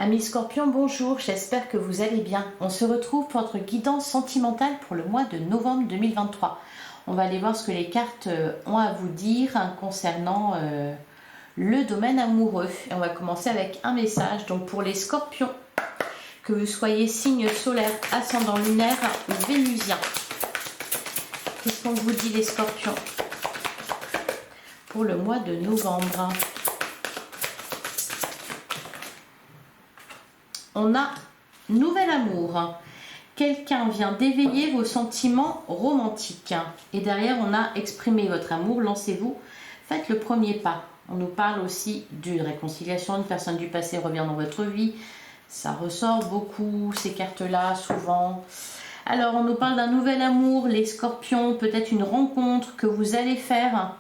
Amis Scorpions, bonjour, j'espère que vous allez bien. On se retrouve pour notre guidance sentimentale pour le mois de novembre 2023. On va aller voir ce que les cartes ont à vous dire concernant le domaine amoureux. Et on va commencer avec un message. Donc pour les Scorpions, que vous soyez signe solaire, ascendant lunaire ou vénusien. Qu'est-ce qu'on vous dit les Scorpions pour le mois de novembre? On a nouvel amour. Quelqu'un vient d'éveiller vos sentiments romantiques. Et derrière, on a exprimé votre amour. Lancez-vous, faites le premier pas. On nous parle aussi d'une réconciliation. Une personne du passé revient dans votre vie. Ça ressort beaucoup, ces cartes-là, souvent. Alors, on nous parle d'un nouvel amour, les Scorpions. Peut-être une rencontre que vous allez faire.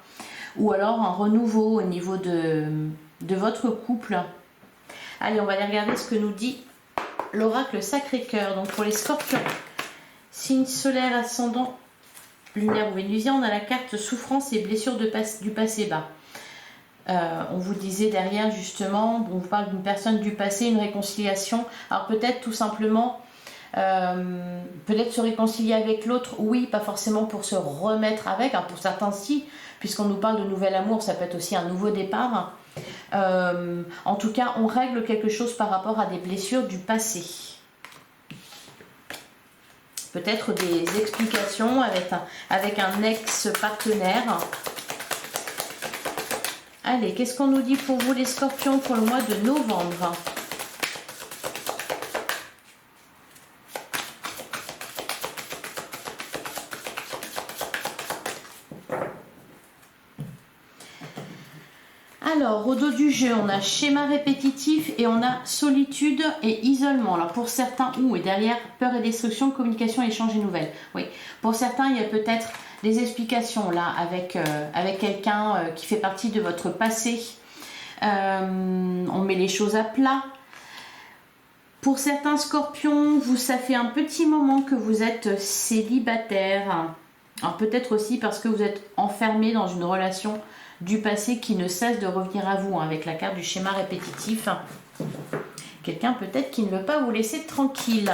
Ou alors un renouveau au niveau de votre couple. Allez, on va aller regarder ce que nous dit l'oracle Sacré-Cœur. Donc pour les Scorpions, signe solaire, ascendant, lunaire ou vénusien, on a la carte souffrance et blessures du passé bas. On vous disait derrière justement, on vous parle d'une personne du passé, une réconciliation. Alors peut-être tout simplement, peut-être se réconcilier avec l'autre, oui, pas forcément pour se remettre avec, hein, pour certains si, puisqu'on nous parle de nouvel amour, ça peut être aussi un nouveau départ. En tout cas, on règle quelque chose par rapport à des blessures du passé. Peut-être des explications avec un ex-partenaire. Allez, qu'est-ce qu'on nous dit pour vous les Scorpions pour le mois de novembre? Alors, au dos du jeu, on a schéma répétitif et on a solitude et isolement. Alors, pour certains, et derrière, peur et destruction, communication, échange et nouvelles. Oui, pour certains, il y a peut-être des explications là avec quelqu'un qui fait partie de votre passé. On met les choses à plat. Pour certains Scorpions, ça fait un petit moment que vous êtes célibataire. Alors, peut-être aussi parce que vous êtes enfermé dans une relation du passé qui ne cesse de revenir à vous, avec la carte du schéma répétitif. Quelqu'un peut-être qui ne veut pas vous laisser tranquille.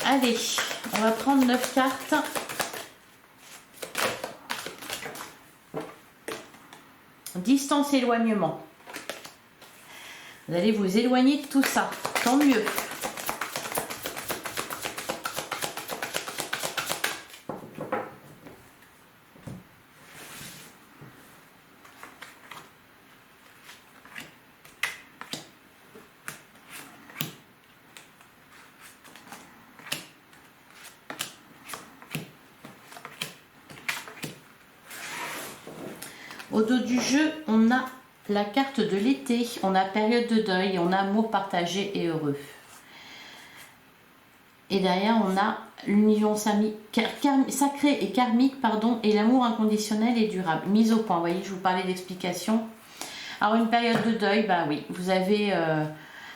Allez, on va prendre 9 cartes. Distance, éloignement. Vous allez vous éloigner de tout ça, tant mieux. Au dos du jeu, on a la carte de l'été, on a période de deuil, on a amour partagé et heureux. Et derrière, on a l'union sacrée et karmique, et l'amour inconditionnel et durable. Mise au point, vous voyez, je vous parlais d'explication. Alors, une période de deuil, bah oui, vous avez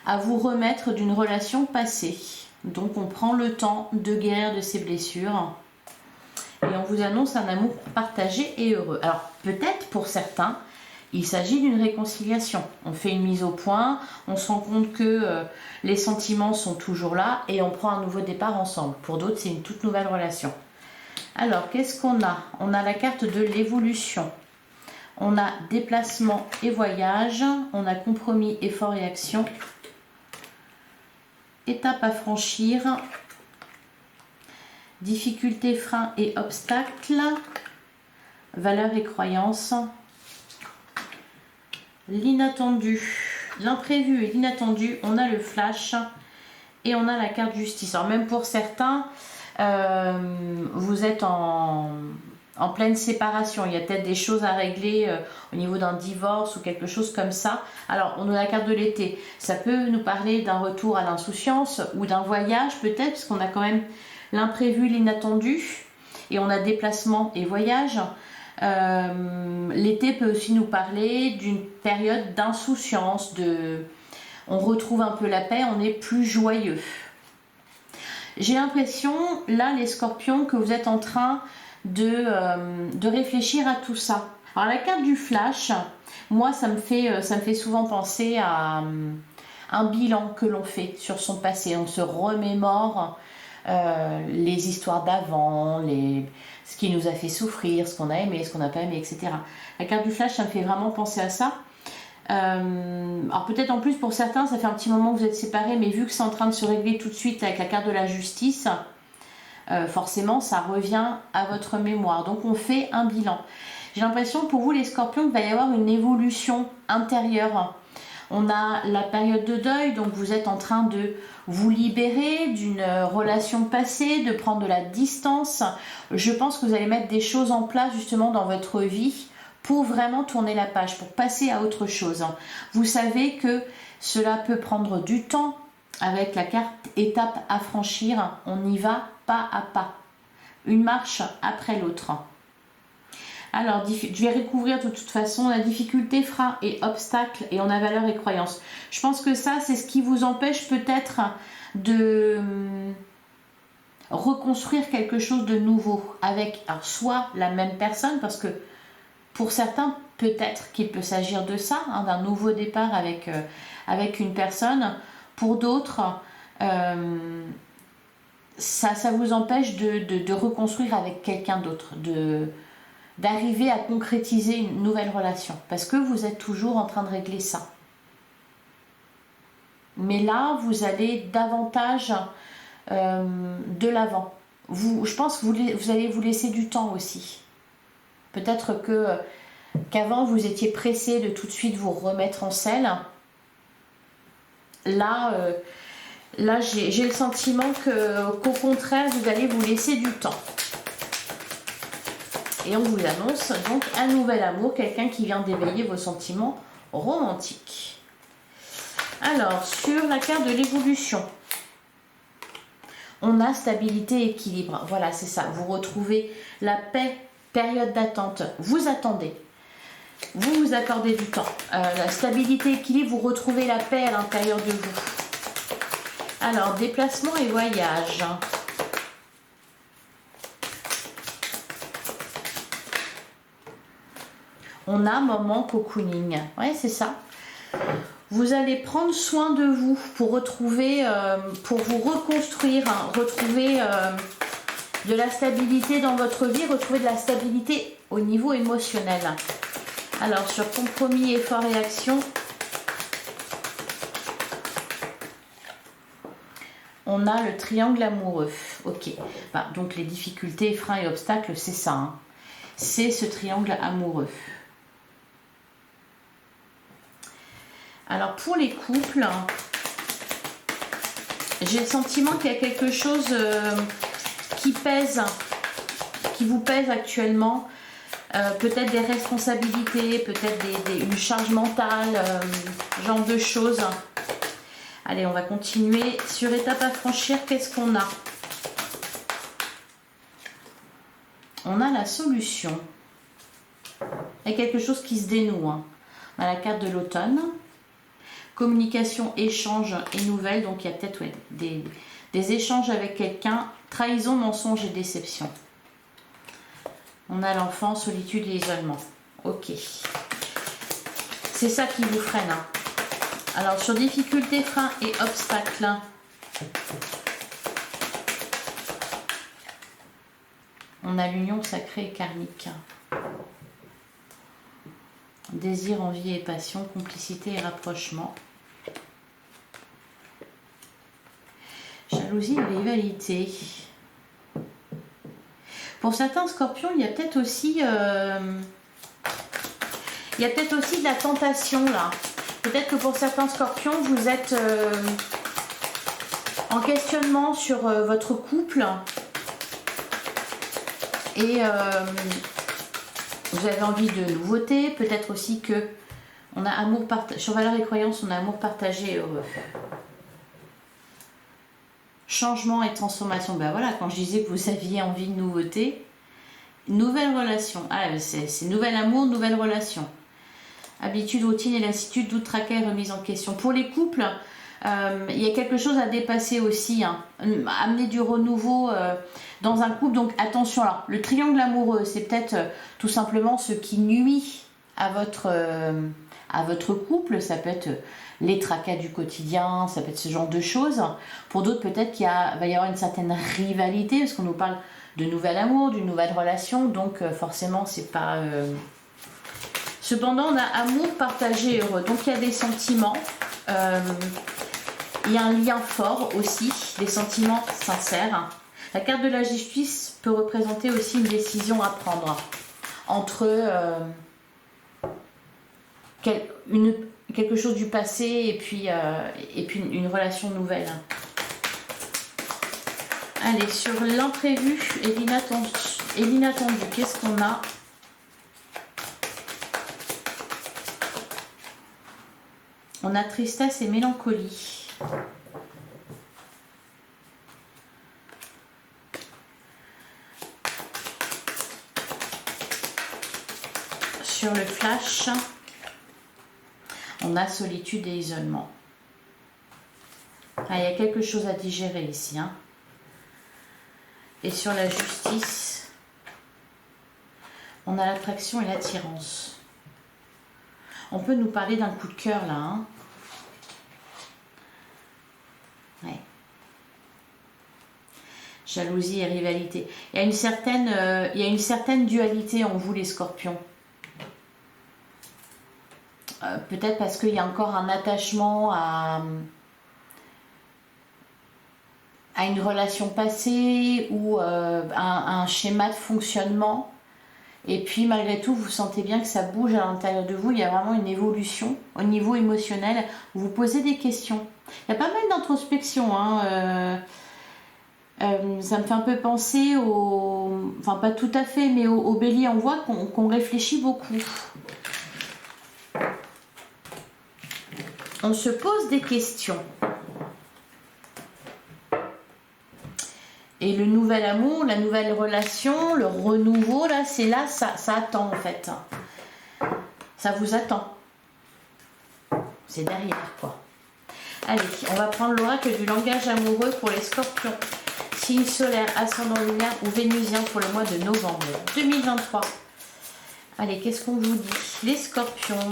à vous remettre d'une relation passée. Donc, on prend le temps de guérir de ces blessures. Et on vous annonce un amour partagé et heureux. Alors peut-être pour certains, il s'agit d'une réconciliation. On fait une mise au point, on se rend compte que les sentiments sont toujours là et on prend un nouveau départ ensemble. Pour d'autres, c'est une toute nouvelle relation. Alors, qu'est-ce qu'on a? On a la carte de l'évolution. On a déplacement et voyage. On a compromis, effort et action. Étape à franchir. Difficultés, freins et obstacles, valeurs et croyances, l'inattendu, l'imprévu et l'inattendu, on a le flash et on a la carte justice. Alors même pour certains, vous êtes en pleine séparation, il y a peut-être des choses à régler au niveau d'un divorce ou quelque chose comme ça. Alors on a la carte de l'été, ça peut nous parler d'un retour à l'insouciance ou d'un voyage peut-être, parce qu'on a quand même l'imprévu, l'inattendu, et on a déplacement et voyage. L'été peut aussi nous parler d'une période d'insouciance, on retrouve un peu la paix, on est plus joyeux. J'ai l'impression, là les Scorpions, que vous êtes en train de réfléchir à tout ça, Alors la carte du flash, moi ça me fait souvent penser à un bilan que l'on fait sur son passé. On se remémore les histoires d'avant, ce qui nous a fait souffrir, ce qu'on a aimé, ce qu'on n'a pas aimé, etc. La carte du flash, ça me fait vraiment penser à ça. Alors peut-être en plus pour certains, ça fait un petit moment que vous êtes séparés, mais vu que c'est en train de se régler tout de suite avec la carte de la justice, forcément ça revient à votre mémoire. Donc on fait un bilan. J'ai l'impression pour vous les scorpions qu'il va y avoir une évolution intérieure. On a la période de deuil, donc vous êtes en train de vous libérer d'une relation passée, de prendre de la distance. Je pense que vous allez mettre des choses en place justement dans votre vie pour vraiment tourner la page, pour passer à autre chose. Vous savez que cela peut prendre du temps avec la carte étape à franchir. On y va pas à pas, une marche après l'autre. Alors, je vais recouvrir de toute façon la difficulté, frein et obstacle, et on a valeur et croyance. Je pense que ça, c'est ce qui vous empêche peut-être de reconstruire quelque chose de nouveau avec alors, soit la même personne, parce que pour certains, peut-être qu'il peut s'agir de ça, hein, d'un nouveau départ avec une personne. Pour d'autres, ça vous empêche de reconstruire avec quelqu'un d'autre, d'arriver à concrétiser une nouvelle relation parce que vous êtes toujours en train de régler ça. Mais là, vous allez davantage de l'avant. Je pense que vous allez vous laisser du temps aussi. Peut-être qu'avant, vous étiez pressé de tout de suite vous remettre en selle. Là, j'ai le sentiment qu'au contraire, vous allez vous laisser du temps. Et on vous annonce donc un nouvel amour, quelqu'un qui vient d'éveiller vos sentiments romantiques. Alors, sur la carte de l'évolution, on a stabilité et équilibre. Voilà, c'est ça. Vous retrouvez la paix, période d'attente. Vous attendez. Vous vous accordez du temps. La stabilité, équilibre, vous retrouvez la paix à l'intérieur de vous. Alors, déplacement et voyage. On a moment cocooning. Ouais, c'est ça. Vous allez prendre soin de vous pour retrouver, pour vous reconstruire, hein, retrouver de la stabilité dans votre vie, retrouver de la stabilité au niveau émotionnel. Alors, sur compromis, effort et action, on a le triangle amoureux. Ok. Bah, donc, les difficultés, freins et obstacles, c'est ça. Hein. C'est ce triangle amoureux. Alors pour les couples, j'ai le sentiment qu'il y a quelque chose qui pèse, qui vous pèse actuellement. Peut-être des responsabilités, peut-être une charge mentale, genre de choses. Allez, on va continuer. Sur étape à franchir, qu'est-ce qu'on a? On a la solution. Il y a quelque chose qui se dénoue. Hein. On a la carte de l'automne. Communication, échange et nouvelles. Donc il y a peut-être des échanges avec quelqu'un. Trahison, mensonge et déception. On a l'enfant, solitude et isolement. Ok. C'est ça qui vous freine. Hein. Alors sur difficultés, freins et obstacles. On a l'union sacrée et karmique. Désir, envie et passion, complicité et rapprochement. Jalousie et rivalité. Pour certains scorpions, il y a peut-être aussi, de la tentation là. Peut-être que pour certains scorpions, vous êtes en questionnement sur votre couple et vous avez envie de nouveautés. Peut-être aussi que on a amour partagé. Sur valeurs et croyances, on a amour partagé et heureux. Changement et transformation. Ben voilà, quand je disais que vous aviez envie de nouveauté, nouvelle relation. Ah, c'est nouvel amour, nouvelle relation. Habitude, routine et lassitude, doute, tracas et remise en question. Pour les couples, Il y a quelque chose à dépasser aussi, hein. Amener du renouveau dans un couple. Donc attention, alors le triangle amoureux, c'est peut-être tout simplement ce qui nuit à votre couple. Ça peut être les tracas du quotidien, ça peut être ce genre de choses. Pour d'autres, peut-être qu'il va y avoir une certaine rivalité, parce qu'on nous parle de nouvel amour, d'une nouvelle relation, donc forcément c'est pas... Cependant, on a amour partagé et heureux, donc il y a des sentiments, il y a un lien fort aussi, des sentiments sincères. La carte de la justice peut représenter aussi une décision à prendre entre quelque chose du passé et puis une relation nouvelle. Allez, sur l'imprévu et l'inattendu, qu'est-ce qu'on a? On a tristesse et mélancolie. Sur le flash, on a solitude et isolement. Ah, il y a quelque chose à digérer ici, hein. Et sur la justice, on a l'attraction et l'attirance. On peut nous parler d'un coup de cœur là, hein. Ouais. Jalousie et rivalité. Il y a une certaine dualité en vous, les scorpions. Peut-être parce qu'il y a encore un attachement à une relation passée ou un schéma de fonctionnement. Et puis malgré tout, vous sentez bien que ça bouge à l'intérieur de vous. Il y a vraiment une évolution au niveau émotionnel. Vous vous posez des questions. Il y a pas mal d'introspection, hein. Ça me fait un peu penser enfin pas tout à fait, mais au bélier. On voit qu'on réfléchit beaucoup. On se pose des questions. Et le nouvel amour, la nouvelle relation, le renouveau, là, c'est là, ça attend en fait. Ça vous attend. C'est derrière, quoi. Allez, on va prendre l'oracle du langage amoureux pour les scorpions. Signe solaire, ascendant lunaire ou vénusien pour le mois de novembre 2023. Allez, qu'est-ce qu'on vous dit? Les scorpions.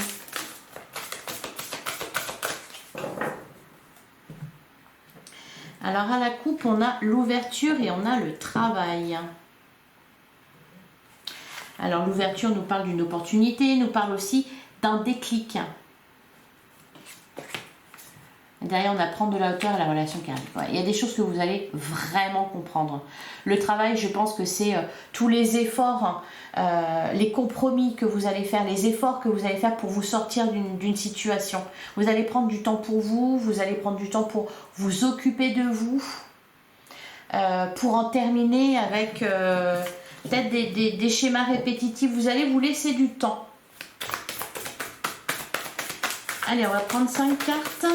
Alors à la coupe, on a l'ouverture et on a le travail. Alors l'ouverture nous parle d'une opportunité, nous parle aussi d'un déclic. Derrière, on a prendre de la hauteur et la relation qui arrive. Ouais, il y a des choses que vous allez vraiment comprendre. Le travail, je pense que c'est tous les efforts, les compromis que vous allez faire, les efforts que vous allez faire pour vous sortir d'une situation. Vous allez prendre du temps pour vous, vous allez prendre du temps pour vous occuper de vous, pour en terminer avec peut-être des schémas répétitifs. Vous allez vous laisser du temps. Allez, on va prendre 5 cartes.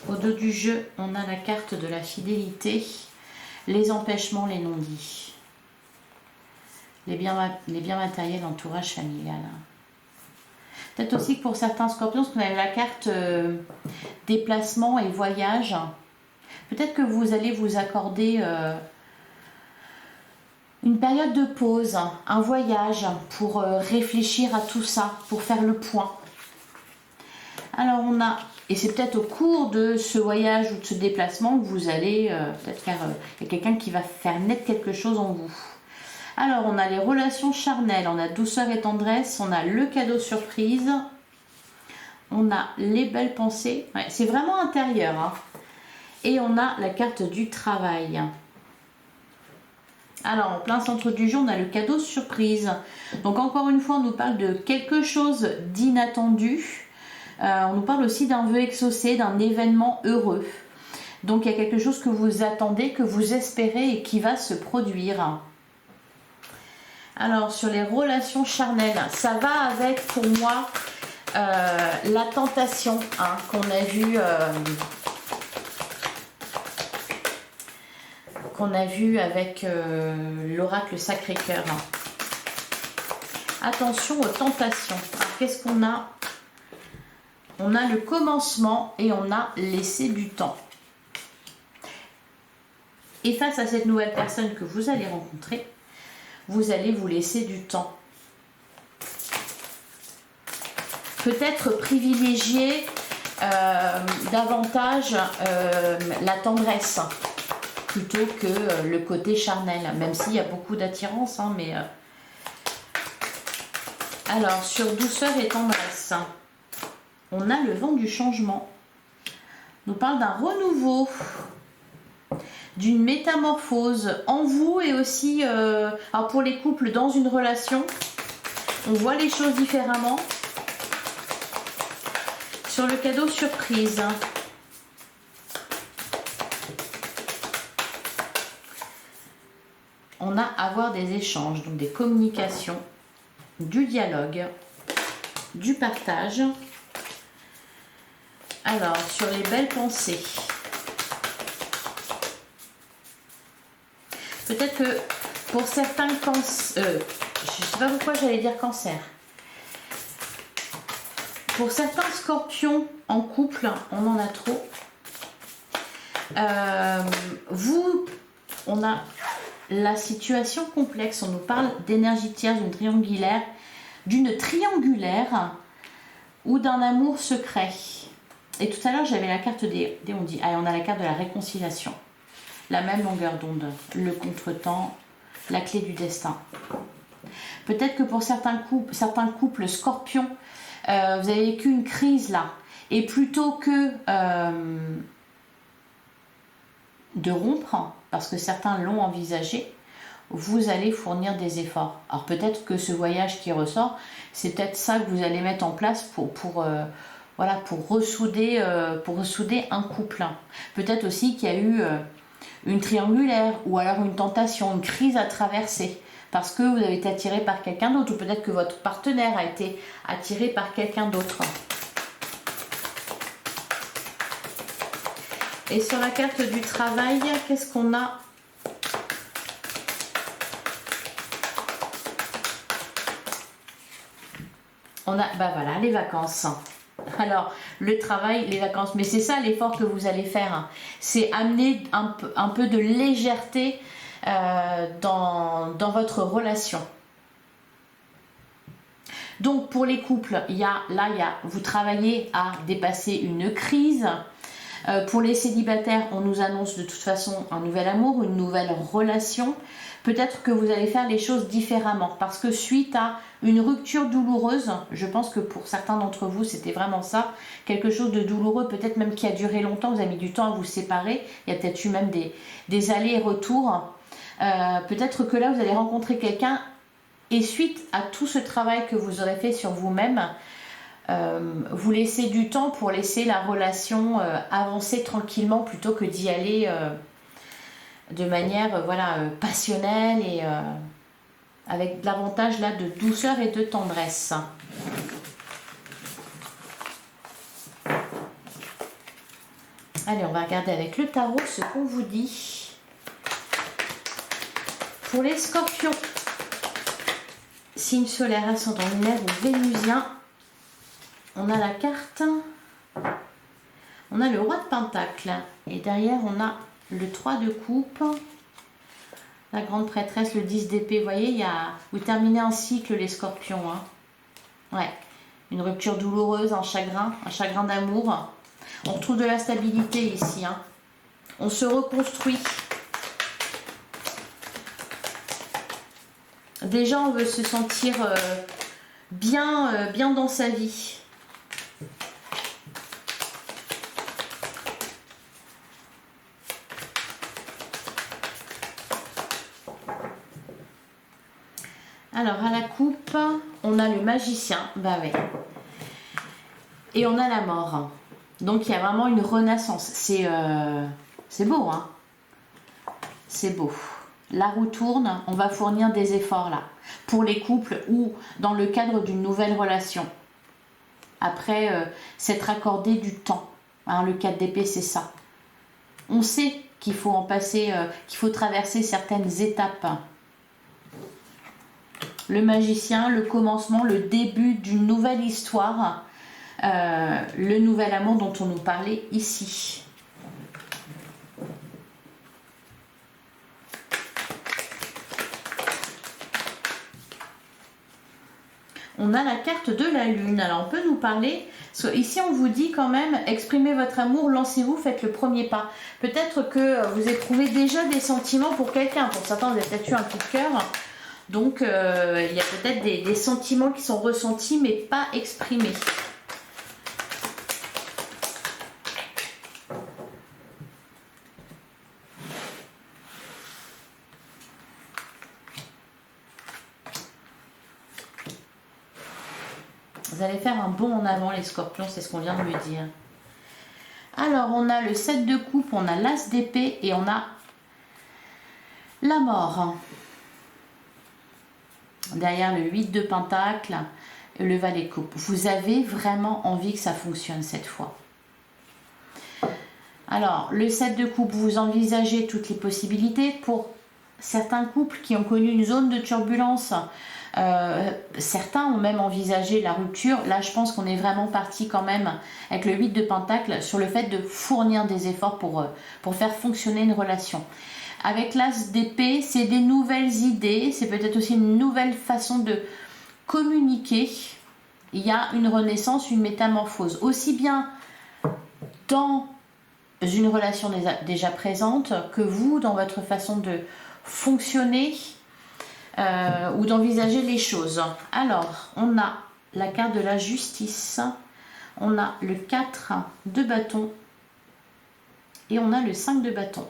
Au dos du jeu, on a la carte de la fidélité, les empêchements, les non-dits, les biens matériels, entourage familial. Peut-être aussi que pour certains scorpions, parce qu'on a la carte déplacement et voyage, peut-être que vous allez vous accorder une période de pause, un voyage pour réfléchir à tout ça, pour faire le point. Alors on a... Et c'est peut-être au cours de ce voyage ou de ce déplacement que vous allez peut-être faire... Il y a quelqu'un qui va faire naître quelque chose en vous. Alors, on a les relations charnelles, on a douceur et tendresse, on a le cadeau surprise, on a les belles pensées. Ouais, c'est vraiment intérieur, hein. Et on a la carte du travail. Alors, en plein centre du jeu, on a le cadeau surprise. Donc, encore une fois, on nous parle de quelque chose d'inattendu. On nous parle aussi d'un vœu exaucé, d'un événement heureux. Donc il y a quelque chose que vous attendez, que vous espérez et qui va se produire. Alors, sur les relations charnelles, ça va avec, pour moi, la tentation hein, qu'on a vu avec l'oracle Sacré-Cœur. Attention aux tentations. Alors, qu'est-ce qu'on a? On a le commencement et on a laissé du temps. Et face à cette nouvelle personne que vous allez rencontrer, vous allez vous laisser du temps. Peut-être privilégier davantage la tendresse plutôt que le côté charnel, même s'il y a beaucoup d'attirance. Hein, mais alors, sur douceur et tendresse, on a le vent du changement. On nous parle d'un renouveau, d'une métamorphose en vous et aussi alors pour les couples dans une relation, on voit les choses différemment. Sur le cadeau surprise, on a avoir des échanges, donc des communications, du dialogue, du partage. Alors, sur les belles pensées, peut-être que pour certains cancers, je ne sais pas pourquoi j'allais dire cancer. Pour certains scorpions en couple, on en a trop. On a la situation complexe. On nous parle d'énergie tierce, d'une triangulaire ou d'un amour secret. Et tout à l'heure, j'avais la carte on dit, on a la carte de la réconciliation. La même longueur d'onde, le contretemps, la clé du destin. Peut-être que pour certains couples scorpions, vous avez vécu une crise là. Et plutôt que de rompre, parce que certains l'ont envisagé, vous allez fournir des efforts. Alors peut-être que ce voyage qui ressort, c'est peut-être ça que vous allez mettre en place pour ressouder un couple. Peut-être aussi qu'il y a eu une triangulaire ou alors une tentation, une crise à traverser parce que vous avez été attiré par quelqu'un d'autre ou peut-être que votre partenaire a été attiré par quelqu'un d'autre. Et sur la carte du travail, qu'est-ce qu'on a? On a, voilà, les vacances. Alors, le travail, les vacances, mais c'est ça l'effort que vous allez faire. C'est amener un peu de légèreté dans votre relation. Donc, pour les couples, vous travaillez à dépasser une crise. Pour les célibataires, on nous annonce de toute façon un nouvel amour, une nouvelle relation. Peut-être que vous allez faire les choses différemment parce que suite à une rupture douloureuse, je pense que pour certains d'entre vous c'était vraiment ça, quelque chose de douloureux, peut-être même qui a duré longtemps, vous avez mis du temps à vous séparer, il y a peut-être eu même des allers et retours. Peut-être que là vous allez rencontrer quelqu'un et suite à tout ce travail que vous aurez fait sur vous-même, vous laissez du temps pour laisser la relation avancer tranquillement plutôt que d'y aller de manière passionnelle et avec davantage là de douceur et de tendresse. Allez, on va regarder avec le tarot ce qu'on vous dit. Pour les scorpions, signe solaire, ascendant lunaire ou vénusien, on a la carte, on a le roi de pentacle et derrière on a le 3 de coupe, la grande prêtresse, le 10 d'épée. Vous voyez, vous terminez un cycle les scorpions. Hein. Ouais, une rupture douloureuse, un chagrin d'amour. On retrouve de la stabilité ici. Hein. On se reconstruit. Déjà, on veut se sentir bien dans sa vie. Alors, à la coupe, on a le magicien. Bah ouais. Et on a la mort. Donc, il y a vraiment une renaissance. C'est beau, hein. C'est beau. la roue tourne, on va fournir des efforts là, pour les couples ou dans le cadre d'une nouvelle relation. Après, s'être accordé du temps. Hein, le 4 d'épée, c'est ça. On sait qu'il faut en passer, qu'il faut traverser certaines étapes. Le magicien, le commencement, le début d'une nouvelle histoire, le nouvel amour dont on nous parlait ici. On a la carte de la lune. Alors, on peut nous parler. Ici, on vous dit quand même, exprimez votre amour, lancez-vous, faites le premier pas. Peut-être que vous éprouvez déjà des sentiments pour quelqu'un. Pour certains, vous avez peut-être eu un coup de cœur. Donc, il y a peut-être des sentiments qui sont ressentis, mais pas exprimés. Vous allez faire un bond en avant les scorpions, c'est ce qu'on vient de me dire. Alors on a le 7 de coupe, on a l'as d'épée et on a la mort. Derrière le 8 de pentacle, le valet de coupe. Vous avez vraiment envie que ça fonctionne cette fois. Alors le 7 de coupe, vous envisagez toutes les possibilités pour certains couples qui ont connu une zone de turbulence. Certains ont même envisagé la rupture. Là, je pense qu'on est vraiment parti quand même avec le 8 de pentacle sur le fait de fournir des efforts pour faire fonctionner une relation. Avec l'as d'épée, c'est des nouvelles idées, c'est peut-être aussi une nouvelle façon de communiquer. Il y a une renaissance, une métamorphose, aussi bien dans une relation déjà présente que vous, dans votre façon de fonctionner ou d'envisager les choses. Alors, on a la carte de la justice, on a le 4 de bâton et on a le 5 de bâton.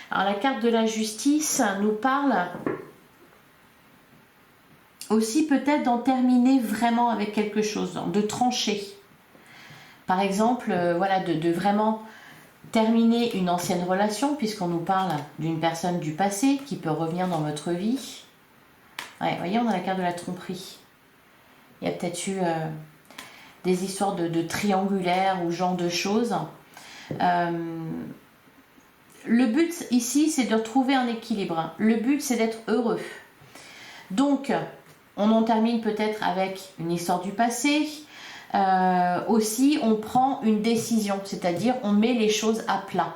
Alors, la carte de la justice nous parle aussi peut-être d'en terminer vraiment avec quelque chose, de trancher. Par exemple, voilà, de vraiment terminer une ancienne relation, puisqu'on nous parle d'une personne du passé qui peut revenir dans votre vie. Ouais, vous voyez, on a la carte de la tromperie. Il y a peut-être eu des histoires de triangulaires ou genre de choses. Le but ici, c'est de retrouver un équilibre. Le but, c'est d'être heureux. Donc, on en termine peut-être avec une histoire du passé. Aussi, on prend une décision, c'est-à-dire on met les choses à plat.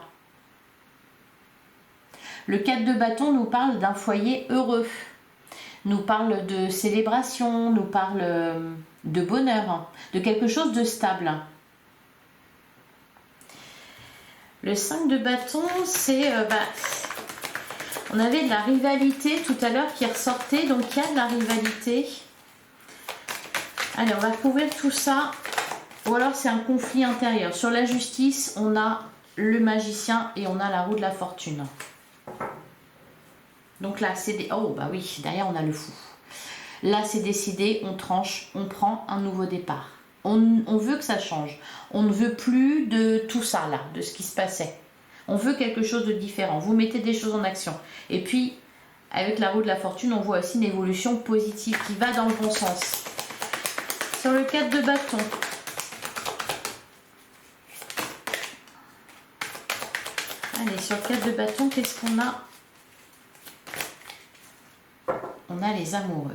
Le 4 de bâton nous parle d'un foyer heureux, nous parle de célébration, nous parle de bonheur, de quelque chose de stable. Le 5 de bâton, c'est... on avait de la rivalité tout à l'heure qui ressortait, donc il y a de la rivalité. Allez, on va couvrir tout ça. Ou alors c'est un conflit intérieur. Sur la justice, on a le magicien et on a la roue de la fortune. Donc là, c'est... Oh, bah oui, derrière on a le fou. Là, c'est décidé, on tranche, on prend un nouveau départ. On veut que ça change. On ne veut plus de tout ça là, de ce qui se passait. On veut quelque chose de différent. Vous mettez des choses en action. Et puis, avec la roue de la fortune, on voit aussi une évolution positive qui va dans le bon sens. Sur le 4 de bâton. Allez, sur le 4 de bâton, qu'est-ce qu'on a? On a les amoureux.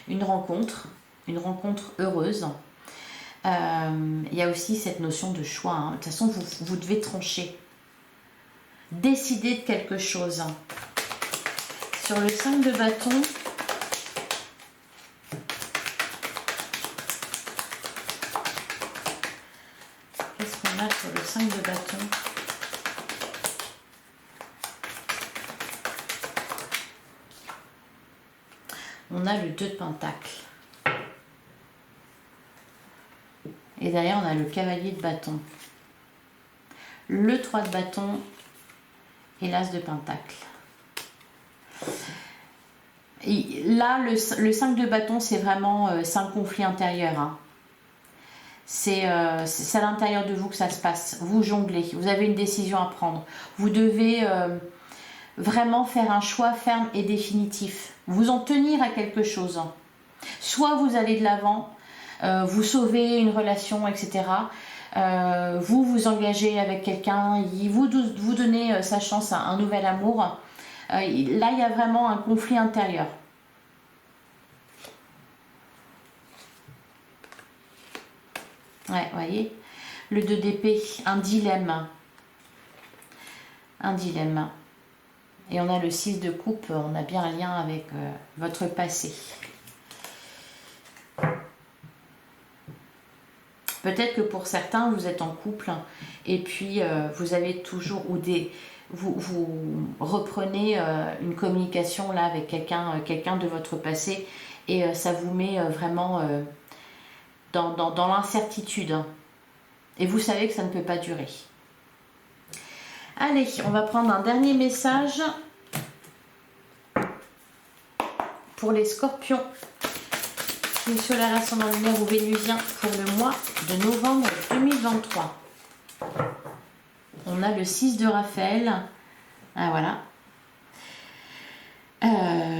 Une rencontre heureuse. Il y a aussi cette notion de choix. Hein. De toute façon, vous devez trancher. Décider de quelque chose. Sur le 5 de bâton, qu'est-ce qu'on a sur le 5 de bâton? On a le 2 de pentacle. Et derrière, on a le cavalier de bâton. Le 3 de bâton et l'as de pentacle. Et là, le 5 de bâton, c'est vraiment c'est un conflit intérieur. Hein. C'est à l'intérieur de vous que ça se passe. Vous jonglez, vous avez une décision à prendre. Vous devez vraiment faire un choix ferme et définitif. Vous en tenir à quelque chose. Soit vous allez de l'avant, vous sauvez une relation, etc. Vous vous engagez avec quelqu'un, vous donnez sa chance à un nouvel amour. Là, il y a vraiment un conflit intérieur. Ouais, vous voyez, le 2 d'épée, un dilemme. Un dilemme. Et on a le 6 de coupe, on a bien un lien avec votre passé. Peut-être que pour certains, vous êtes en couple et puis vous avez toujours, vous reprenez une communication là avec quelqu'un de votre passé et ça vous met vraiment dans l'incertitude. Et vous savez que ça ne peut pas durer. Allez, on va prendre un dernier message pour les scorpions. Signe solaire, ascendant lunaire ou vénusien pour le mois de novembre 2023. On a le 6 de Raphaël. Ah voilà.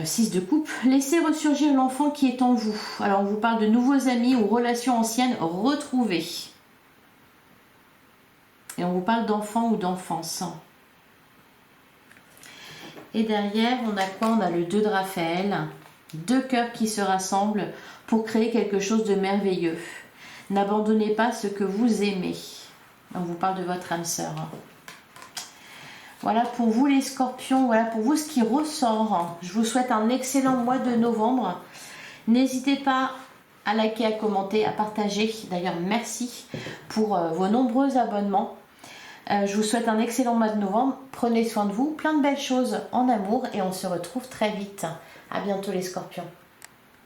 6 de coupe. Laissez ressurgir l'enfant qui est en vous. Alors on vous parle de nouveaux amis ou relations anciennes retrouvées. Et on vous parle d'enfants ou d'enfance. Et derrière, on a quoi? On a le 2 de Raphaël. 2 cœurs qui se rassemblent pour créer quelque chose de merveilleux. N'abandonnez pas ce que vous aimez. On vous parle de votre âme sœur. Voilà pour vous les scorpions, voilà pour vous ce qui ressort. Je vous souhaite un excellent mois de novembre. N'hésitez pas à liker, à commenter, à partager. D'ailleurs, merci pour vos nombreux abonnements. Je vous souhaite un excellent mois de novembre. Prenez soin de vous, plein de belles choses en amour et on se retrouve très vite. À bientôt les scorpions.